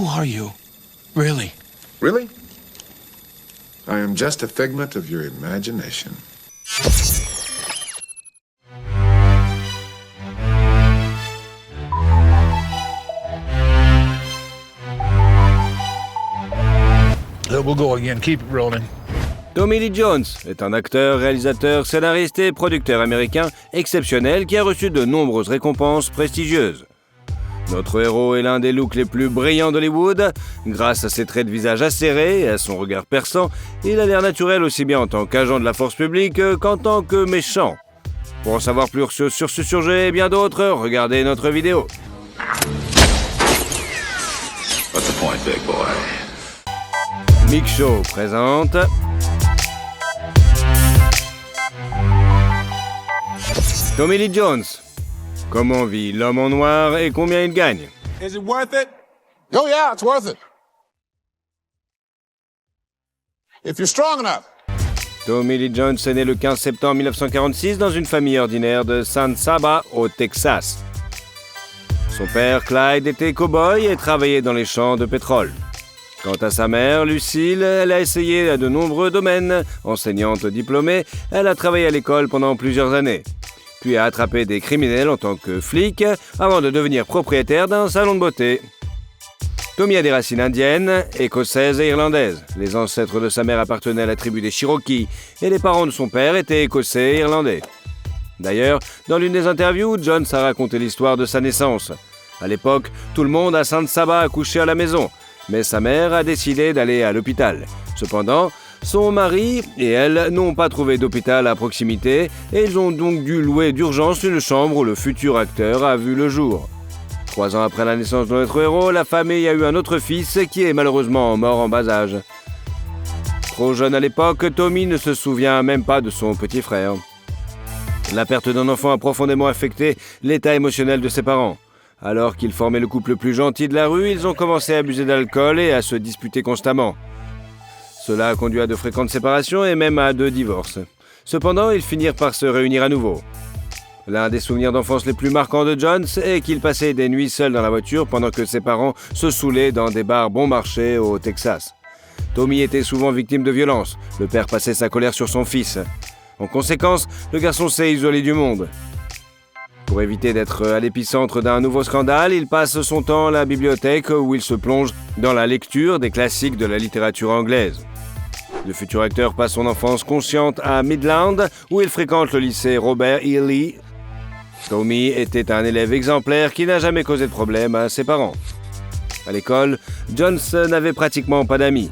Who are you? Really? Really? I am just a figment of your imagination. We'll go again. Keep it rolling. Tommy Lee Jones est un acteur, réalisateur, scénariste et producteur américain exceptionnel qui a reçu de nombreuses récompenses prestigieuses. Notre héros est l'un des looks les plus brillants d'Hollywood. Grâce à ses traits de visage acérés et à son regard perçant, il a l'air naturel aussi bien en tant qu'agent de la force publique qu'en tant que méchant. Pour en savoir plus sur ce sujet et bien d'autres, regardez notre vidéo. What's the point, big boy? Mick Show présente Tommy Lee Jones. Comment vit l'homme en noir et combien il gagne? Is it worth it? Oh yeah, it's worth it. If you're strong enough. Tommy Lee Jones est né le 15 septembre 1946 dans une famille ordinaire de San Saba, au Texas. Son père, Clyde, était cow-boy et travaillait dans les champs de pétrole. Quant à sa mère, Lucille, elle a essayé à de nombreux domaines. Enseignante diplômée, elle a travaillé à l'école pendant plusieurs années, puis a attrapé des criminels en tant que flic, avant de devenir propriétaire d'un salon de beauté. Tommy a des racines indiennes, écossaises et irlandaises. Les ancêtres de sa mère appartenaient à la tribu des Cherokees, et les parents de son père étaient écossais et irlandais. D'ailleurs, dans l'une des interviews, Jones a raconté l'histoire de sa naissance. À l'époque, tout le monde à San Saba accouchait à la maison, mais sa mère a décidé d'aller à l'hôpital. Cependant, son mari et elle n'ont pas trouvé d'hôpital à proximité et ils ont donc dû louer d'urgence une chambre où le futur acteur a vu le jour. 3 ans après la naissance de notre héros, la famille a eu un autre fils qui est malheureusement mort en bas âge. Trop jeune à l'époque, Tommy ne se souvient même pas de son petit frère. La perte d'un enfant a profondément affecté l'état émotionnel de ses parents. Alors qu'ils formaient le couple le plus gentil de la rue, ils ont commencé à abuser d'alcool et à se disputer constamment. Cela a conduit à de fréquentes séparations et même à 2 divorces. Cependant, ils finirent par se réunir à nouveau. L'un des souvenirs d'enfance les plus marquants de Jones est qu'il passait des nuits seul dans la voiture pendant que ses parents se saoulaient dans des bars bon marché au Texas. Tommy était souvent victime de violences. Le père passait sa colère sur son fils. En conséquence, le garçon s'est isolé du monde. Pour éviter d'être à l'épicentre d'un nouveau scandale, il passe son temps à la bibliothèque où il se plonge dans la lecture des classiques de la littérature anglaise. Le futur acteur passe son enfance consciente à Midland, où il fréquente le lycée Robert E. Lee. Tommy était un élève exemplaire qui n'a jamais causé de problème à ses parents. À l'école, Jones n'avait pratiquement pas d'amis.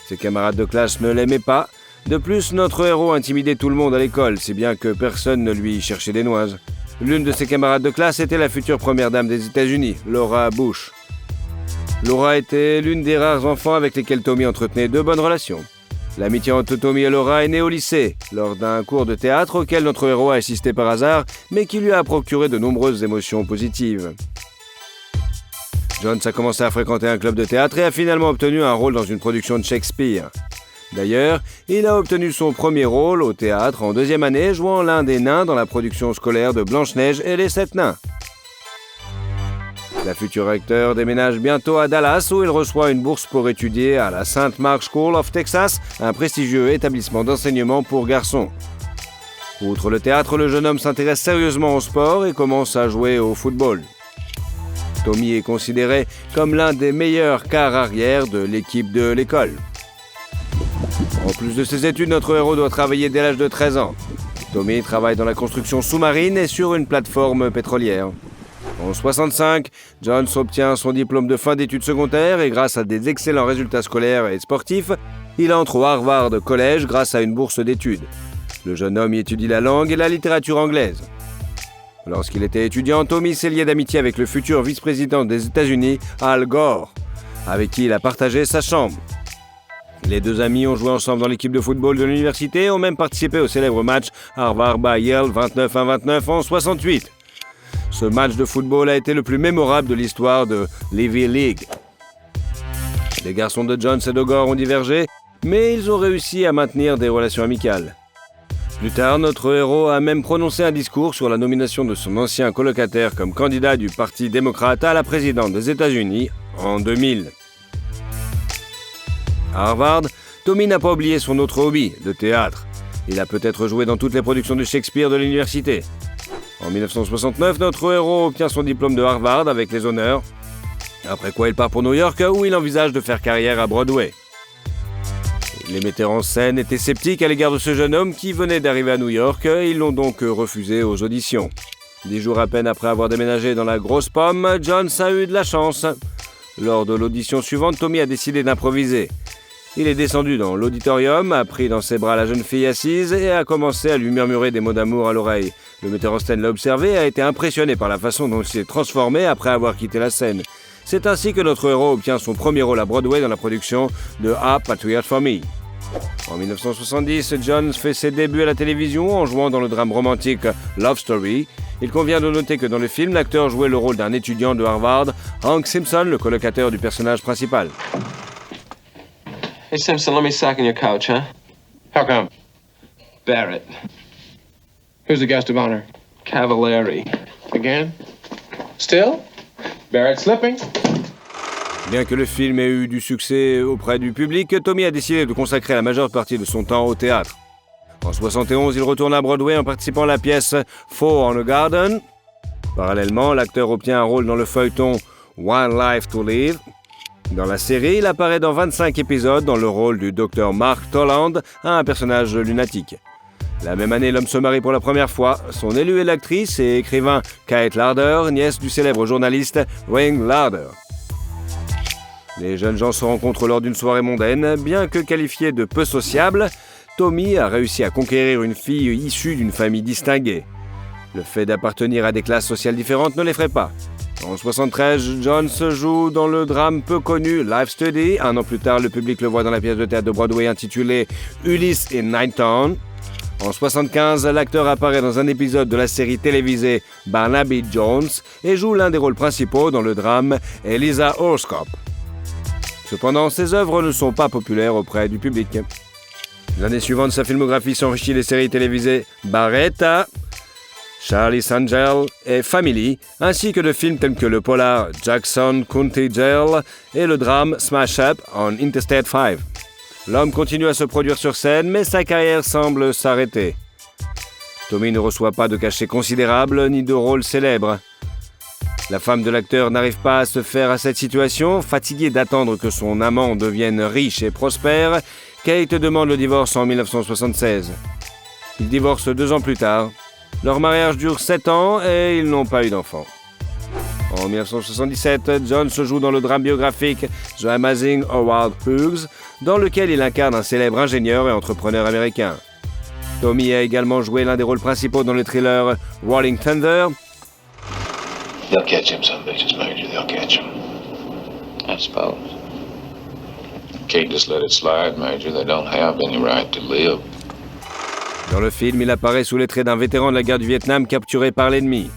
Ses camarades de classe ne l'aimaient pas. De plus, notre héros intimidait tout le monde à l'école, si bien que personne ne lui cherchait des noises. L'une de ses camarades de classe était la future première dame des États-Unis, Laura Bush. Laura était l'une des rares enfants avec lesquels Tommy entretenait de bonnes relations. L'amitié entre Tommy et Laura est née au lycée, lors d'un cours de théâtre auquel notre héros a assisté par hasard, mais qui lui a procuré de nombreuses émotions positives. Jones a commencé à fréquenter un club de théâtre et a finalement obtenu un rôle dans une production de Shakespeare. D'ailleurs, il a obtenu son premier rôle au théâtre en 2e année, jouant l'un des nains dans la production scolaire de Blanche-Neige et les 7 nains. La future acteur déménage bientôt à Dallas où il reçoit une bourse pour étudier à la St. Mark's School of Texas, un prestigieux établissement d'enseignement pour garçons. Outre le théâtre, le jeune homme s'intéresse sérieusement au sport et commence à jouer au football. Tommy est considéré comme l'un des meilleurs quarts arrière de l'équipe de l'école. En plus de ses études, notre héros doit travailler dès l'âge de 13 ans. Tommy travaille dans la construction sous-marine et sur une plateforme pétrolière. En 1965, Jones obtient son diplôme de fin d'études secondaires et grâce à des excellents résultats scolaires et sportifs, il entre au Harvard College grâce à une bourse d'études. Le jeune homme y étudie la langue et la littérature anglaise. Lorsqu'il était étudiant, Tommy s'est lié d'amitié avec le futur vice-président des États-Unis, Al Gore, avec qui il a partagé sa chambre. Les 2 amis ont joué ensemble dans l'équipe de football de l'université et ont même participé au célèbre match Harvard-Yale 29-29 en 1968. Ce match de football a été le plus mémorable de l'histoire de l'Ivy League. Les garçons de Jones et de Gore ont divergé, mais ils ont réussi à maintenir des relations amicales. Plus tard, notre héros a même prononcé un discours sur la nomination de son ancien colocataire comme candidat du Parti démocrate à la présidence des États-Unis en 2000. À Harvard, Tommy n'a pas oublié son autre hobby, le théâtre. Il a peut-être joué dans toutes les productions de Shakespeare de l'université. En 1969, notre héros obtient son diplôme de Harvard avec les honneurs, après quoi il part pour New York où il envisage de faire carrière à Broadway. Les metteurs en scène étaient sceptiques à l'égard de ce jeune homme qui venait d'arriver à New York, ils l'ont donc refusé aux auditions. 10 jours à peine après avoir déménagé dans la grosse pomme, Jones a eu de la chance. Lors de l'audition suivante, Tommy a décidé d'improviser. Il est descendu dans l'auditorium, a pris dans ses bras la jeune fille assise et a commencé à lui murmurer des mots d'amour à l'oreille. Le metteur en scène l'a observé et a été impressionné par la façon dont il s'est transformé après avoir quitté la scène. C'est ainsi que notre héros obtient son premier rôle à Broadway dans la production de A Patriot for Me. En 1970, Jones fait ses débuts à la télévision en jouant dans le drame romantique Love Story. Il convient de noter que dans le film, l'acteur jouait le rôle d'un étudiant de Harvard, Hank Simpson, le colocataire du personnage principal. Hey, Simpson, let me sack on your couch, huh? How come? Barrett. Who's the guest of honor? Cavallari. Again? Still? Barrett slipping? Bien que le film ait eu du succès auprès du public, Tommy a décidé de consacrer la majeure partie de son temps au théâtre. En 1971, il retourne à Broadway en participant à la pièce Four on a Garden. Parallèlement, l'acteur obtient un rôle dans le feuilleton One Life to Live. Dans la série, il apparaît dans 25 épisodes dans le rôle du docteur Mark Toland, un personnage lunatique. La même année, l'homme se marie pour la première fois. Son élue est l'actrice et écrivain Kate Larder, nièce du célèbre journaliste Wayne Larder. Les jeunes gens se rencontrent lors d'une soirée mondaine. Bien que qualifié de peu sociable, Tommy a réussi à conquérir une fille issue d'une famille distinguée. Le fait d'appartenir à des classes sociales différentes ne l'effraie pas. En 1973, Jones joue dans le drame peu connu Life Study. Un an plus tard, le public le voit dans la pièce de théâtre de Broadway intitulée Ulysse in Ninetown. En 1975, l'acteur apparaît dans un épisode de la série télévisée Barnaby Jones et joue l'un des rôles principaux dans le drame Eliza Horoscope. Cependant, ses œuvres ne sont pas populaires auprès du public. L'année suivante, sa filmographie s'enrichit des séries télévisées Barretta, Charlie's Angel et Family, ainsi que de films tels que le polar Jackson County Jail et le drame Smash Up on Interstate 5. L'homme continue à se produire sur scène, mais sa carrière semble s'arrêter. Tommy ne reçoit pas de cachet considérable ni de rôle célèbre. La femme de l'acteur n'arrive pas à se faire à cette situation. Fatiguée d'attendre que son amant devienne riche et prospère, Kate demande le divorce en 1976. Ils divorcent 2 ans plus tard. Leur mariage dure 7 ans et ils n'ont pas eu d'enfant. En 1977, Jones joue dans le drame biographique The Amazing Howard Hughes, dans lequel il incarne un célèbre ingénieur et entrepreneur américain. Tommy a également joué l'un des rôles principaux dans le thriller Rolling Thunder. They'll catch him some bitches, Major. They'll catch him. I suppose. Can't just let it slide, Major. They don't have any right to live. Dans le film, il apparaît sous les traits d'un vétéran de la guerre du Vietnam capturé par l'ennemi.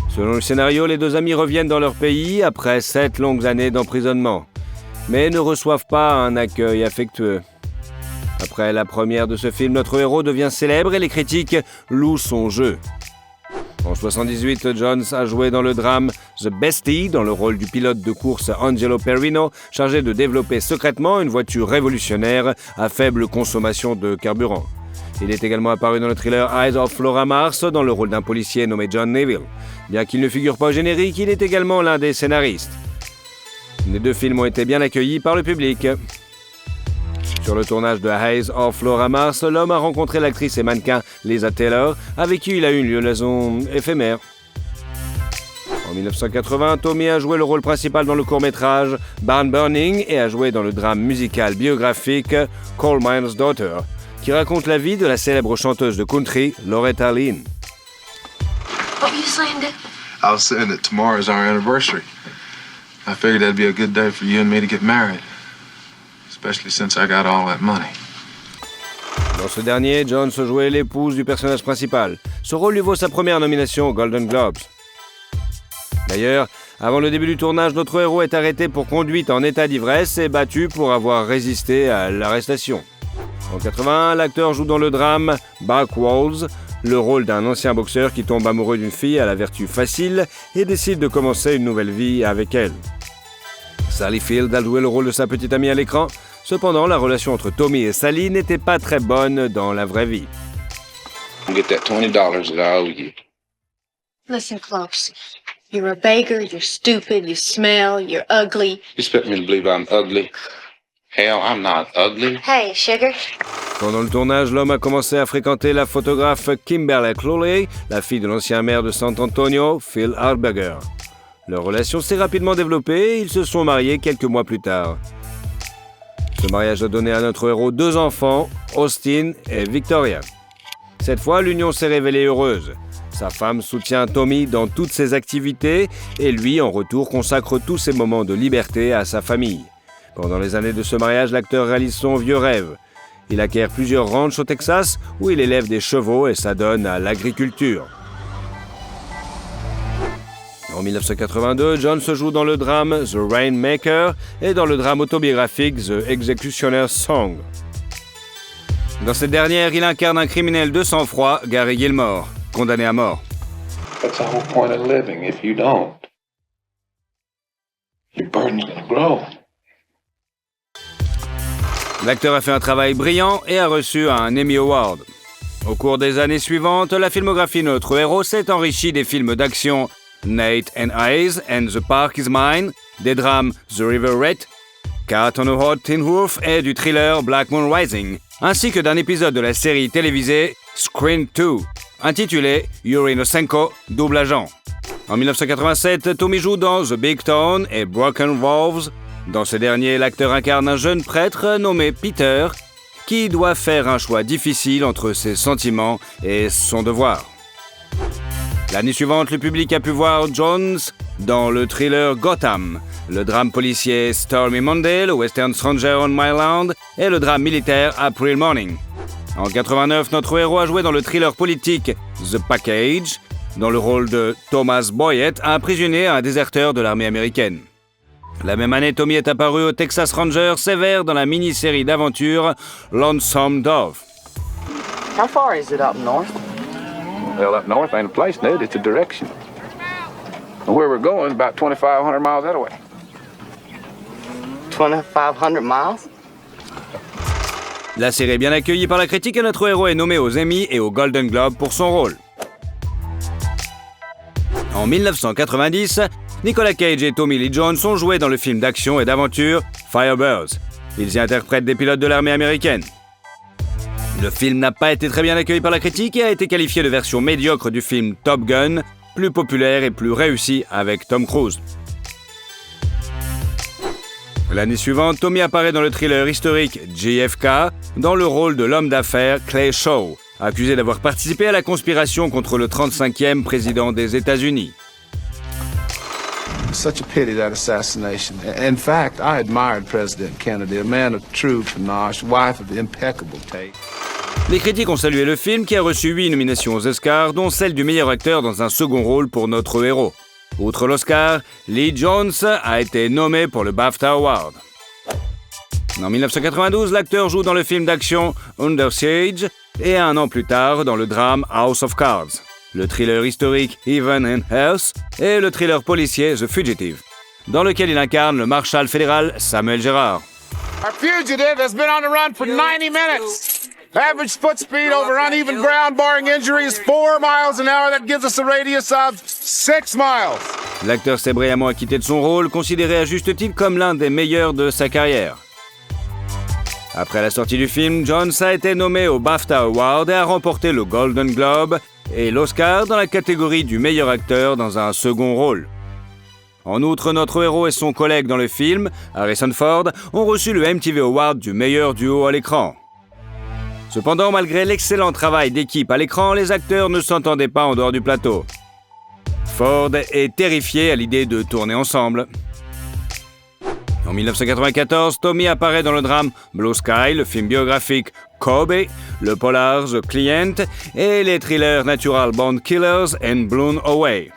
Selon le scénario, les 2 amis reviennent dans leur pays après 7 longues années d'emprisonnement, mais ne reçoivent pas un accueil affectueux. Après la première de ce film, notre héros devient célèbre et les critiques louent son jeu. En 1978, Jones a joué dans le drame The Bestie, dans le rôle du pilote de course Angelo Perino, chargé de développer secrètement une voiture révolutionnaire à faible consommation de carburant. Il est également apparu dans le thriller Eyes of Flora Mars, dans le rôle d'un policier nommé John Neville. Bien qu'il ne figure pas au générique, il est également l'un des scénaristes. Les 2 films ont été bien accueillis par le public. Sur le tournage de Eyes of Flora Mars, l'homme a rencontré l'actrice et mannequin Lisa Taylor, avec qui il a eu une liaison éphémère. En 1980, Tommy a joué le rôle principal dans le court-métrage Barn Burning et a joué dans le drame musical biographique Coal Miner's Daughter, qui raconte la vie de la célèbre chanteuse de country Loretta Lynn. What were you saying, Dick? I was saying that tomorrow is our anniversary. I figured that'd be a good day for you and me to get married, especially since I got all that money. Dans ce dernier, Jones jouait l'épouse du personnage principal. Ce rôle lui vaut sa première nomination aux Golden Globes. D'ailleurs, avant le début du tournage, notre héros est arrêté pour conduite en état d'ivresse et battu pour avoir résisté à l'arrestation. En 1981, l'acteur joue dans le drame Backwalls, le rôle d'un ancien boxeur qui tombe amoureux d'une fille à la vertu facile et décide de commencer une nouvelle vie avec elle. Sally Field a joué le rôle de sa petite amie à l'écran. Cependant, la relation entre Tommy et Sally n'était pas très bonne dans la vraie vie. Get that $20 that I owe you. Listen close. You're a beggar, you're stupid, you smell, you're ugly. You expect me to believe I'm ugly? Hell, I'm not ugly. Hey, sugar. Pendant le tournage, l'homme a commencé à fréquenter la photographe Kimberly Crowley, la fille de l'ancien maire de San Antonio, Phil Harberger. Leur relation s'est rapidement développée et ils se sont mariés quelques mois plus tard. Ce mariage a donné à notre héros 2 enfants, Austin et Victoria. Cette fois, l'union s'est révélée heureuse. Sa femme soutient Tommy dans toutes ses activités et lui, en retour, consacre tous ses moments de liberté à sa famille. Pendant les années de ce mariage, l'acteur réalise son vieux rêve. Il acquiert plusieurs ranchs au Texas où il élève des chevaux et s'adonne à l'agriculture. En 1982, John se joue dans le drame The Rainmaker et dans le drame autobiographique The Executioner's Song. Dans cette dernière, il incarne un criminel de sang-froid, Gary Gilmore, condamné à mort. That's the whole point of living. If you don't, your burden's gonna grow. L'acteur a fait un travail brillant et a reçu un Emmy Award. Au cours des années suivantes, la filmographie de notre héros s'est enrichie des films d'action Nate and Eyes and The Park is Mine, des drames The River Rat, Cat on a Hot Tin Roof et du thriller Black Moon Rising, ainsi que d'un épisode de la série télévisée Screen 2, intitulé Yuri Nosenko, double agent. En 1987, Tommy joue dans The Big Town et Broken Wolves. Dans ce dernier, l'acteur incarne un jeune prêtre nommé Peter qui doit faire un choix difficile entre ses sentiments et son devoir. L'année suivante, le public a pu voir Jones dans le thriller Gotham, le drame policier Stormy Monday, le western Stranger on My Land et le drame militaire April Morning. En 89, notre héros a joué dans le thriller politique The Package, dans le rôle de Thomas Boyett, un prisonnier, un déserteur de l'armée américaine. La même année, Tommy est apparu au Texas Ranger sévère dans la mini-série d'aventure Lonesome Dove. How far is it up north? Well, up north ain't a place, Ned. It's a direction. And where we're going is about 2,500 miles that way. 2,500 miles? La série est bien accueillie par la critique et notre héros est nommé aux Emmy et aux Golden Globe pour son rôle. En 1990, Nicolas Cage et Tommy Lee Jones ont joué dans le film d'action et d'aventure Firebirds. Ils y interprètent des pilotes de l'armée américaine. Le film n'a pas été très bien accueilli par la critique et a été qualifié de version médiocre du film Top Gun, plus populaire et plus réussi avec Tom Cruise. L'année suivante, Tommy apparaît dans le thriller historique JFK dans le rôle de l'homme d'affaires Clay Shaw, accusé d'avoir participé à la conspiration contre le 35e président des États-Unis. Such a pity, that assassination. In fact, I admired President Kennedy, a man of true panache, wife of impeccable taste. Les critiques ont salué le film qui a reçu 8 nominations aux Oscars, dont celle du meilleur acteur dans un second rôle pour notre héros. Outre l'Oscar, Lee Jones a été nommé pour le BAFTA Award. En 1992, l'acteur joue dans le film d'action Under Siege et 1 an plus tard dans le drame House of Cards, le thriller historique Heaven and Earth et le thriller policier The Fugitive, dans lequel il incarne le marshal fédéral Samuel Gerard. Our fugitive has been on the run for 90 minutes. Average foot speed over uneven ground, barring injuries, 4 miles an hour. That gives us a radius of 6 miles. L'acteur s'est brillamment acquitté de son rôle, considéré à juste titre comme l'un des meilleurs de sa carrière. Après la sortie du film, Jones a été nommé au BAFTA Award et a remporté le Golden Globe et l'Oscar dans la catégorie du meilleur acteur dans un second rôle. En outre, notre héros et son collègue dans le film, Harrison Ford, ont reçu le MTV Award du meilleur duo à l'écran. Cependant, malgré l'excellent travail d'équipe à l'écran, les acteurs ne s'entendaient pas en dehors du plateau. Ford est terrifié à l'idée de tourner ensemble. En 1994, Tommy apparaît dans le drame Blue Sky, le film biographique Kobe, le polar The Client et les thrillers Natural Born Killers and Blown Away.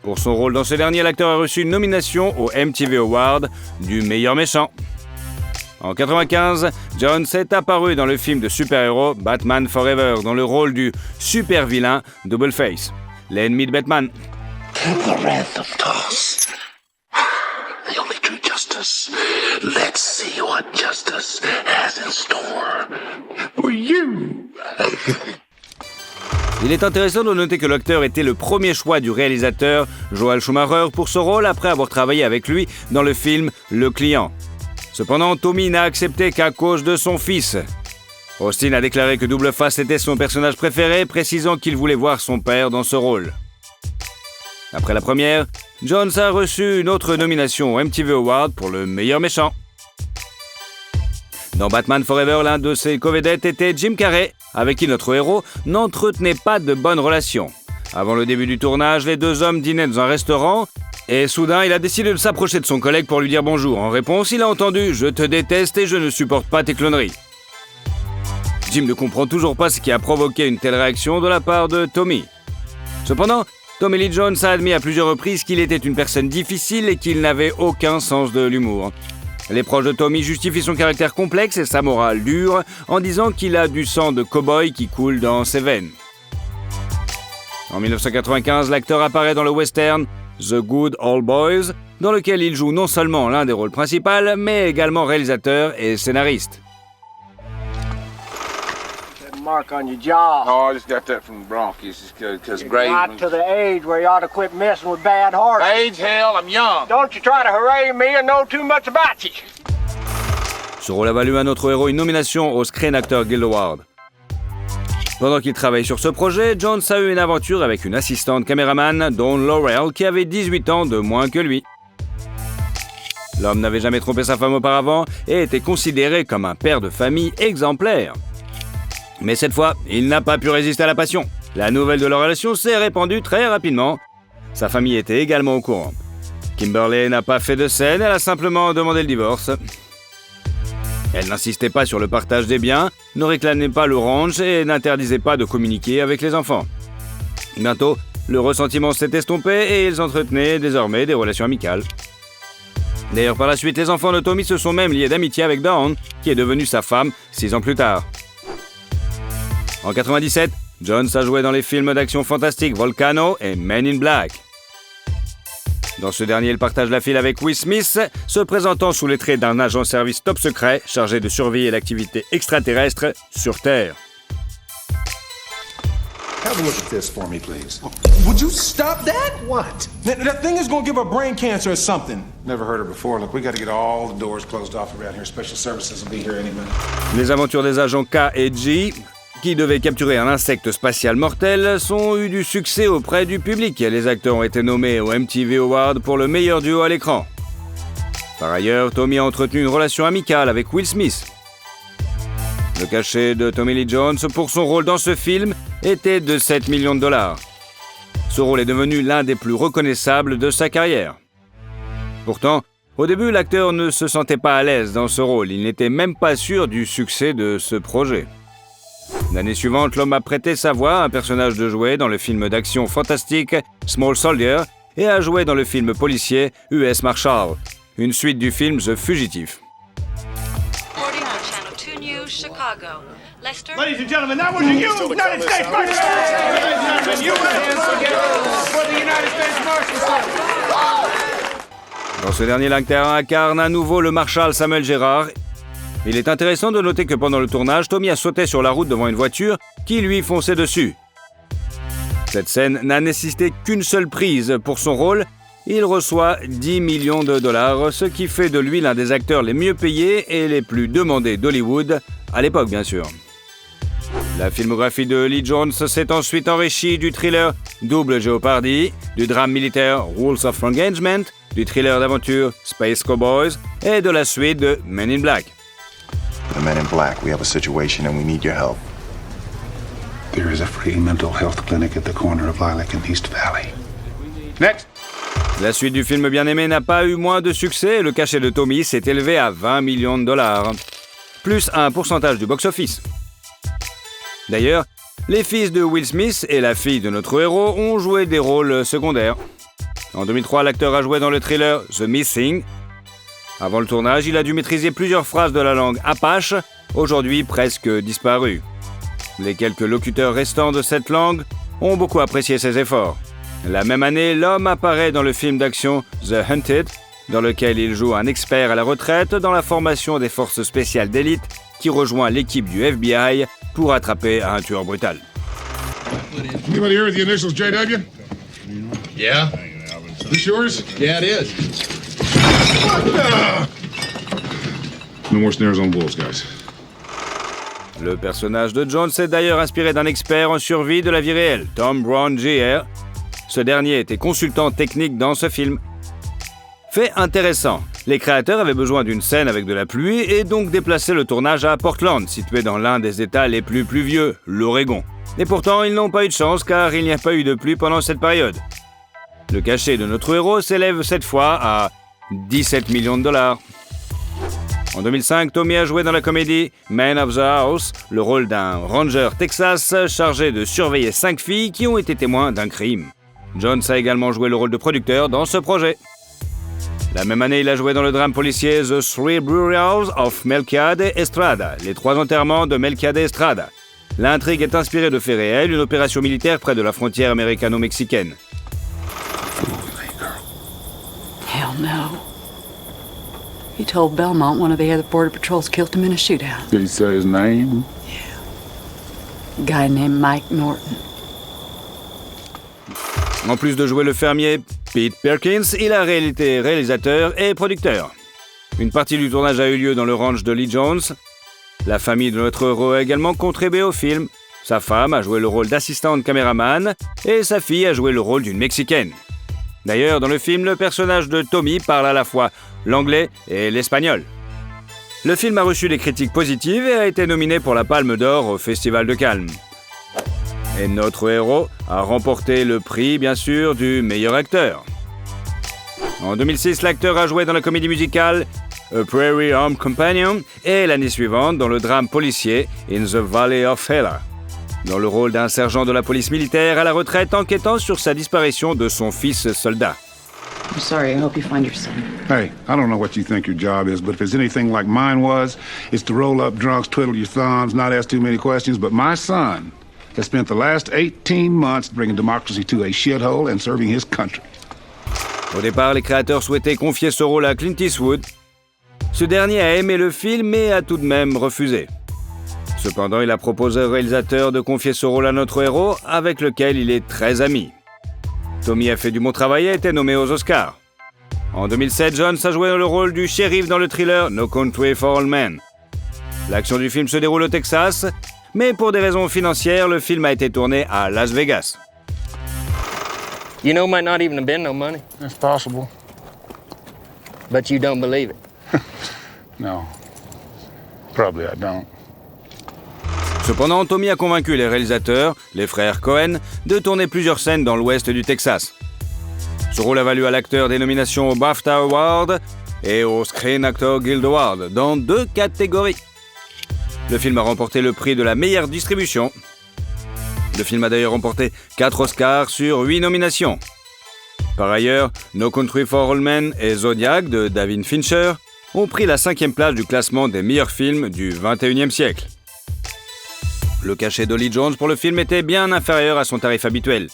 Pour son rôle dans ce dernier, l'acteur a reçu une nomination au MTV Award du meilleur méchant. En 1995, Jones est apparu dans le film de super-héros Batman Forever dans le rôle du super-vilain Double Face, l'ennemi de Batman. The wrath of Toss. The only true justice. justice. Let's see what justice has in store for you. Il est intéressant de noter que l'acteur était le premier choix du réalisateur Joel Schumacher pour ce rôle après avoir travaillé avec lui dans le film Le Client. Cependant, Tommy n'a accepté qu'à cause de son fils. Austin a déclaré que Double Face était son personnage préféré, précisant qu'il voulait voir son père dans ce rôle. Après la première, Jones a reçu une autre nomination au MTV Award pour le meilleur méchant. Dans Batman Forever, l'un de ses co-vedettes était Jim Carrey, avec qui notre héros n'entretenait pas de bonnes relations. Avant le début du tournage, les deux hommes dînaient dans un restaurant et soudain, il a décidé de s'approcher de son collègue pour lui dire bonjour. En réponse, il a entendu « Je te déteste et je ne supporte pas tes cloneries ». Jim ne comprend toujours pas ce qui a provoqué une telle réaction de la part de Tommy. Cependant, Tommy Lee Jones a admis à plusieurs reprises qu'il était une personne difficile et qu'il n'avait aucun sens de l'humour. Les proches de Tommy justifient son caractère complexe et sa morale dure en disant qu'il a du sang de cow-boy qui coule dans ses veines. En 1995, l'acteur apparaît dans le western The Good Old Boys, dans lequel il joue non seulement l'un des rôles principaux, mais également réalisateur et scénariste. Mark on your jaw. Oh, I just got that from the Bronchies, because Grave... Not to the age where you ought to quit messing with bad horses. Age, hell, I'm young. Don't you try to hooray me or know too much about you. Ce rôle a valu à notre héros une nomination au Screen Actor Guild Award. Pendant qu'il travaille sur ce projet, Jones a eu une aventure avec une assistante caméraman, Dawn Laurel, qui avait 18 ans de moins que lui. L'homme n'avait jamais trompé sa femme auparavant et était considéré comme un père de famille exemplaire. Mais cette fois, il n'a pas pu résister à la passion. La nouvelle de leur relation s'est répandue très rapidement. Sa famille était également au courant. Kimberly n'a pas fait de scène, elle a simplement demandé le divorce. Elle n'insistait pas sur le partage des biens, ne réclamait pas le ranch et n'interdisait pas de communiquer avec les enfants. Bientôt, le ressentiment s'est estompé et ils entretenaient désormais des relations amicales. D'ailleurs, par la suite, les enfants de Tommy se sont même liés d'amitié avec Dawn, qui est devenue sa femme 6 ans plus tard. En 1997, Jones a joué dans les films d'action fantastique Volcano et Men in Black. Dans ce dernier, il partage la file avec Will Smith, se présentant sous les traits d'un agent service top secret chargé de surveiller l'activité extraterrestre sur Terre. Have a look at this for me, please. Would you stop that? What? That thing is gonna give her brain cancer or something. Never heard her before. Look, we gotta get all the doors closed off around here. Special services will be here any minute. Les aventures des agents K et G, qui devaient capturer un insecte spatial mortel, ont eu du succès auprès du public. Les acteurs ont été nommés au MTV Award pour le meilleur duo à l'écran. Par ailleurs, Tommy a entretenu une relation amicale avec Will Smith. Le cachet de Tommy Lee Jones pour son rôle dans ce film était de 7 millions de dollars. Ce rôle est devenu l'un des plus reconnaissables de sa carrière. Pourtant, au début, l'acteur ne se sentait pas à l'aise dans ce rôle. Il n'était même pas sûr du succès de ce projet. L'année suivante, l'homme a prêté sa voix à un personnage de jouet dans le film d'action fantastique Small Soldier et a joué dans le film policier US Marshal, une suite du film The Fugitive. Chicago. Lester? Ladies and gentlemen, that was a huge United States Marshal Service. Dans ce dernier, l'acteur incarne à nouveau le Marshal Samuel Gerard. Il est intéressant de noter que pendant le tournage, Tommy a sauté sur la route devant une voiture qui lui fonçait dessus. Cette scène n'a nécessité qu'une seule prise pour son rôle. Il reçoit 10 millions de dollars, ce qui fait de lui l'un des acteurs les mieux payés et les plus demandés d'Hollywood, à l'époque bien sûr. La filmographie de Lee Jones s'est ensuite enrichie du thriller Double Jeopardy, du drame militaire Rules of Engagement, du thriller d'aventure Space Cowboys et de la suite de Men in Black. The Men in Black, we have a situation and we need your help. There is a free mental health clinic at the corner of Lilac and East Valley. Next. La suite du film bien-aimé n'a pas eu moins de succès et le cachet de Tommy s'est élevé à 20 millions de dollars, plus un pourcentage du box-office. D'ailleurs, les fils de Will Smith et la fille de notre héros ont joué des rôles secondaires. En 2003, l'acteur a joué dans le thriller The Missing. Avant le tournage, il a dû maîtriser plusieurs phrases de la langue apache, aujourd'hui presque disparue. Les quelques locuteurs restants de cette langue ont beaucoup apprécié ses efforts. La même année, l'homme apparaît dans le film d'action The Hunted dans lequel il joue un expert à la retraite dans la formation des forces spéciales d'élite qui rejoint l'équipe du FBI pour attraper un tueur brutal. Anybody here with the initials JW? Yeah? This yours? Yeah, it is. What the? No more snares on bulls, guys. Le personnage de Jones est d'ailleurs inspiré d'un expert en survie de la vie réelle, Tom Brown Jr. Ce dernier était consultant technique dans ce film. Fait intéressant, les créateurs avaient besoin d'une scène avec de la pluie et donc déplacé le tournage à Portland, situé dans l'un des États les plus pluvieux, l'Oregon. Et pourtant, ils n'ont pas eu de chance car il n'y a pas eu de pluie pendant cette période. Le cachet de notre héros s'élève cette fois à 17 millions de dollars. En 2005, Tommy a joué dans la comédie Man of the House, le rôle d'un ranger Texas chargé de surveiller 5 filles qui ont été témoins d'un crime. Jones a également joué le rôle de producteur dans ce projet. La même année, il a joué dans le drame policier The Three Burials of Melquiades Estrada, les 3 enterrements de Melquiades Estrada. L'intrigue est inspirée de faits réels, une opération militaire près de la frontière américano-mexicaine. Hell no. He told Belmont one of the other border patrols killed him in a shootout. Did he say his name? A guy named Mike Norton. En plus de jouer le fermier Pete Perkins, il a été réalisateur et producteur. Une partie du tournage a eu lieu dans le ranch de Lee Jones. La famille de notre héros a également contribué au film. Sa femme a joué le rôle d'assistante caméraman et sa fille a joué le rôle d'une Mexicaine. D'ailleurs, dans le film, le personnage de Tommy parle à la fois l'anglais et l'espagnol. Le film a reçu des critiques positives et a été nominé pour la Palme d'Or au Festival de Cannes. Et notre héros a remporté le prix, bien sûr, du meilleur acteur. En 2006, l'acteur a joué dans la comédie musicale A Prairie Home Companion et l'année suivante dans le drame policier In the Valley of Hela, dans le rôle d'un sergent de la police militaire à la retraite enquêtant sur sa disparition de son fils soldat. I'm sorry, I hope you find your son. Hey, I don't know what you think your job is, but if it's anything like mine was, it's to roll up drunks, twiddle your thumbs, not ask too many questions. But my son has spent the last 18 months bringing democracy to a shithole and serving his country. Au départ, les créateurs souhaitaient confier ce rôle à Clint Eastwood. Ce dernier a aimé le film mais a tout de même refusé. Cependant, il a proposé au réalisateur de confier ce rôle à notre héros, avec lequel il est très ami. Tommy a fait du bon travail et a été nommé aux Oscars. En 2007, Jones a joué le rôle du shérif dans le thriller No Country for Old Men. L'action du film se déroule au Texas, mais pour des raisons financières, le film a été tourné à Las Vegas. You know, might not even have been no money. That's possible. But you don't believe it. No. Probably I don't. Cependant, Tommy a convaincu les réalisateurs, les frères Cohen, de tourner plusieurs scènes dans l'ouest du Texas. Ce rôle a valu à l'acteur des nominations au BAFTA Award et au Screen Actor Guild Award dans 2 catégories. Le film a remporté le prix de la meilleure distribution. Le film a d'ailleurs remporté 4 Oscars sur 8 nominations. Par ailleurs, No Country for Old Men et Zodiac de David Fincher ont pris la 5e place du classement des meilleurs films du XXIe siècle. Le cachet de Lee Jones pour le film était bien inférieur à son tarif habituel,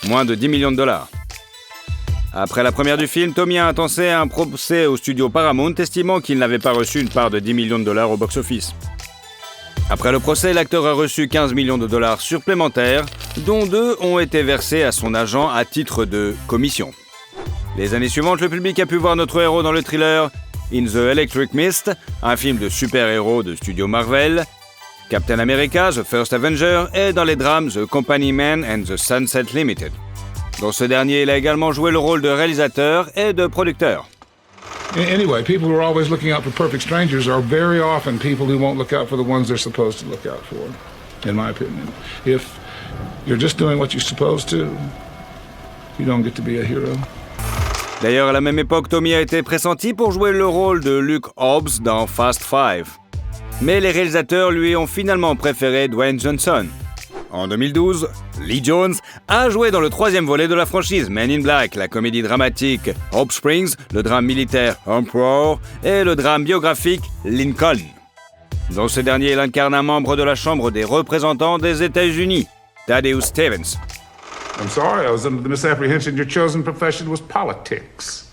moins de 10 millions de dollars. Après la première du film, Tommy a intenté un procès au studio Paramount, estimant qu'il n'avait pas reçu une part de 10 millions de dollars au box-office. Après le procès, l'acteur a reçu 15 millions de dollars supplémentaires, dont 2 ont été versés à son agent à titre de commission. Les années suivantes, le public a pu voir notre héros dans le thriller In the Electric Mist, un film de super-héros de studio Marvel, Captain America, The First Avenger et dans les drames The Company Man and The Sunset Limited. Dans ce dernier, il a également joué le rôle de réalisateur et de producteur. Anyway, people who are always looking out for perfect strangers are very often people who won't look out for the ones they're supposed to look out for, in my opinion. If you're just doing what you're supposed to, you don't get to be a hero. D'ailleurs, à la même époque, Tommy a été pressenti pour jouer le rôle de Luke Hobbs dans Fast Five. Mais les réalisateurs lui ont finalement préféré Dwayne Johnson. En 2012, Lee Jones a joué dans le 3e volet de la franchise Men in Black, la comédie dramatique Hope Springs, le drame militaire Emperor et le drame biographique Lincoln. Dans ce dernier, il incarne un membre de la Chambre des représentants des États-Unis, Thaddeus Stevens. I'm sorry, I was under the misapprehension your chosen profession was politics.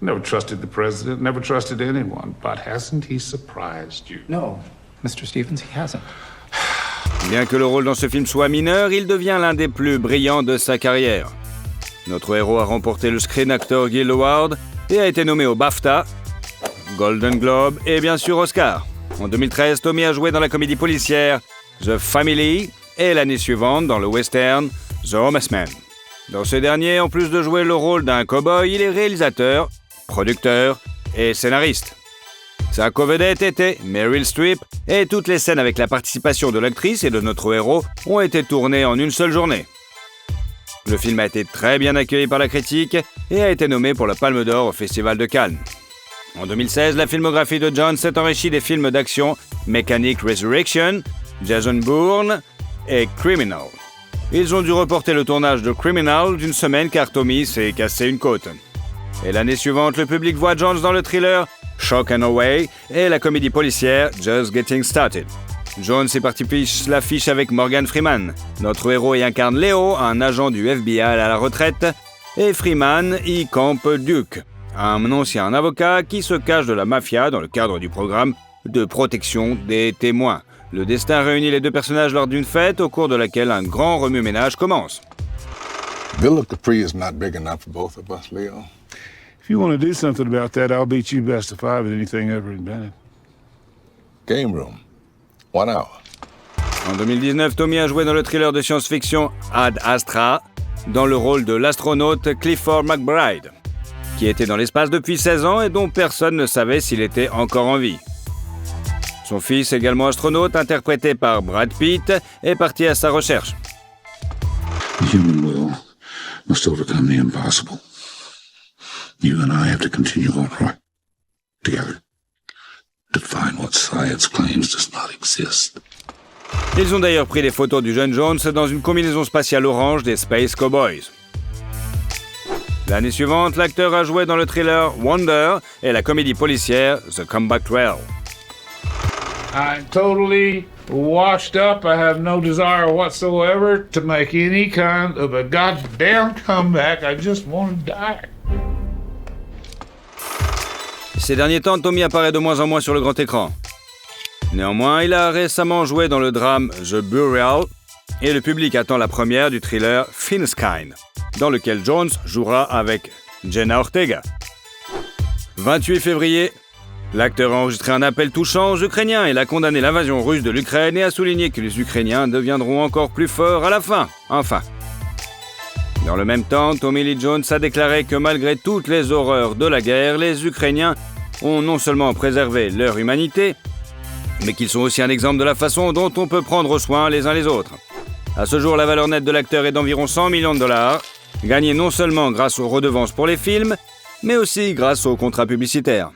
Never trusted the president, never trusted anyone, but hasn't he surprised you? No, Mr. Stevens, he hasn't. Bien que le rôle dans ce film soit mineur, il devient l'un des plus brillants de sa carrière. Notre héros a remporté le Screen Actor Guild Award et a été nommé au BAFTA, Golden Globe et bien sûr Oscar. En 2013, Tommy a joué dans la comédie policière The Family et l'année suivante dans le western The Honest Man. Dans ce dernier, en plus de jouer le rôle d'un cow-boy, il est réalisateur, producteur et scénariste. Sa co-vedette était Meryl Streep et toutes les scènes avec la participation de l'actrice et de notre héros ont été tournées en une seule journée. Le film a été très bien accueilli par la critique et a été nommé pour la Palme d'Or au Festival de Cannes. En 2016, la filmographie de John s'est enrichie des films d'action Mechanic Resurrection, Jason Bourne et Criminal. Ils ont dû reporter le tournage de Criminal d'une semaine car Tommy s'est cassé une côte. Et l'année suivante, le public voit Jones dans le thriller Shock and Away et la comédie policière Just Getting Started. Jones est parti l'affiche avec Morgan Freeman. Notre héros y incarne Leo, un agent du FBI à la retraite, et Freeman y campe Duke, un ancien avocat qui se cache de la mafia dans le cadre du programme de protection des témoins. Le destin réunit les deux personnages lors d'une fête au cours de laquelle un grand remue-ménage commence. Bill of Capri is not big enough for both of us, Leo. If you want to do something about that, I'll beat you best of 5 at anything ever invented. Game room. 1 hour. En 2019, Tommy a joué dans le thriller de science-fiction Ad Astra, dans le rôle de l'astronaute Clifford McBride, qui était dans l'espace depuis 16 ans et dont personne ne savait s'il était encore en vie. Son fils, également astronaute, interprété par Brad Pitt, est parti à sa recherche. The human will must overcome the impossible. You and I have to continue on right together to find what science claims does not exist. Ils ont d'ailleurs pris des photos du jeune Jones dans une combinaison spatiale orange des Space Cowboys. L'année suivante, l'acteur a joué dans le thriller Wonder et la comédie policière The Comeback Trail. I'm totally washed up. I have no desire whatsoever to make any kind of a goddamn comeback. I just want to die. Ces derniers temps, Tommy apparaît de moins en moins sur le grand écran. Néanmoins, il a récemment joué dans le drame The Burial et le public attend la première du thriller Finskind, dans lequel Jones jouera avec Jenna Ortega. 28 février, l'acteur a enregistré un appel touchant aux Ukrainiens et a condamné l'invasion russe de l'Ukraine et a souligné que les Ukrainiens deviendront encore plus forts à la fin. Enfin. Dans le même temps, Tommy Lee Jones a déclaré que malgré toutes les horreurs de la guerre, les Ukrainiens ont non seulement préservé leur humanité, mais qu'ils sont aussi un exemple de la façon dont on peut prendre soin les uns les autres. À ce jour, la valeur nette de l'acteur est d'environ 100 millions de dollars, gagnée non seulement grâce aux redevances pour les films, mais aussi grâce aux contrats publicitaires.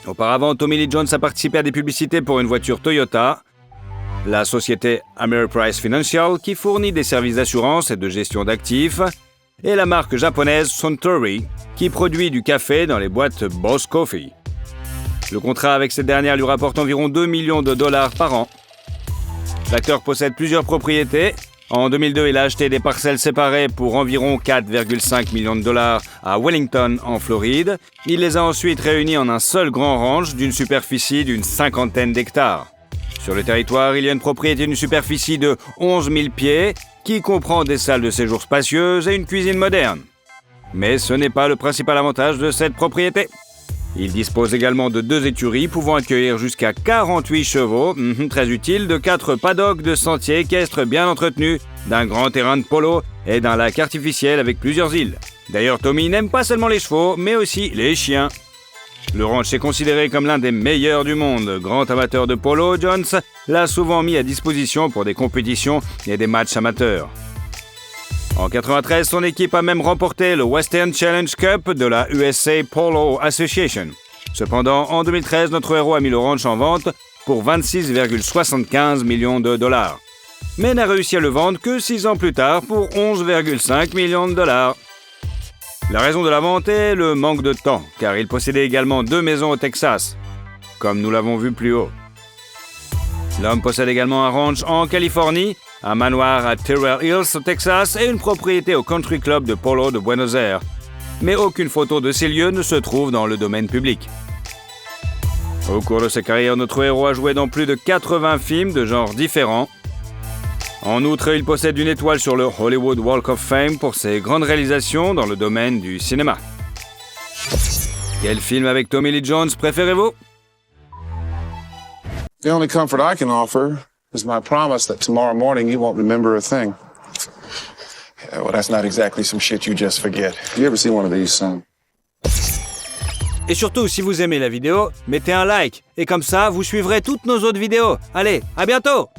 Auparavant, Tommy Lee Jones a participé à des publicités pour une voiture Toyota, la société Ameriprise Financial qui fournit des services d'assurance et de gestion d'actifs, et la marque japonaise Suntory qui produit du café dans les boîtes Boss Coffee. Le contrat avec cette dernière lui rapporte environ 2 millions de dollars par an. L'acteur possède plusieurs propriétés. En 2002, il a acheté des parcelles séparées pour environ 4,5 millions de dollars à Wellington, en Floride. Il les a ensuite réunies en un seul grand ranch d'une superficie d'une 50aine d'hectares. Sur le territoire, il y a une propriété d'une superficie de 11 000 pieds qui comprend des salles de séjour spacieuses et une cuisine moderne. Mais ce n'est pas le principal avantage de cette propriété. Il dispose également de 2 écuries pouvant accueillir jusqu'à 48 chevaux, très utile, de 4 paddocks de sentiers équestres bien entretenus, d'un grand terrain de polo et d'un lac artificiel avec plusieurs îles. D'ailleurs, Tommy n'aime pas seulement les chevaux, mais aussi les chiens. Le ranch est considéré comme l'un des meilleurs du monde. Grand amateur de polo, Jones l'a souvent mis à disposition pour des compétitions et des matchs amateurs. En 1993, son équipe a même remporté le Western Challenge Cup de la USA Polo Association. Cependant, en 2013, notre héros a mis le ranch en vente pour 26,75 millions de dollars. Mais n'a réussi à le vendre que 6 ans plus tard pour 11,5 millions de dollars. La raison de la vente est le manque de temps, car il possédait également 2 maisons au Texas, comme nous l'avons vu plus haut. L'homme possède également un ranch en Californie, un manoir à Tyrrell Hills au Texas et une propriété au Country Club de Polo de Buenos Aires. mais aucune photo de ces lieux ne se trouve dans le domaine public. Au cours de sa carrière, notre héros a joué dans plus de 80 films de genres différents. En outre, il possède une étoile sur le Hollywood Walk of Fame pour ses grandes réalisations dans le domaine du cinéma. Quel film avec Tommy Lee Jones préférez-vous? The only comfort I can offer is my promise that tomorrow morning you won't remember a thing. Yeah, well, that's not exactly some shit you just forget. You ever see one of these, son? Et surtout, si vous aimez la vidéo, mettez un like. Et comme ça, vous suivrez toutes nos autres vidéos. Allez, à bientôt!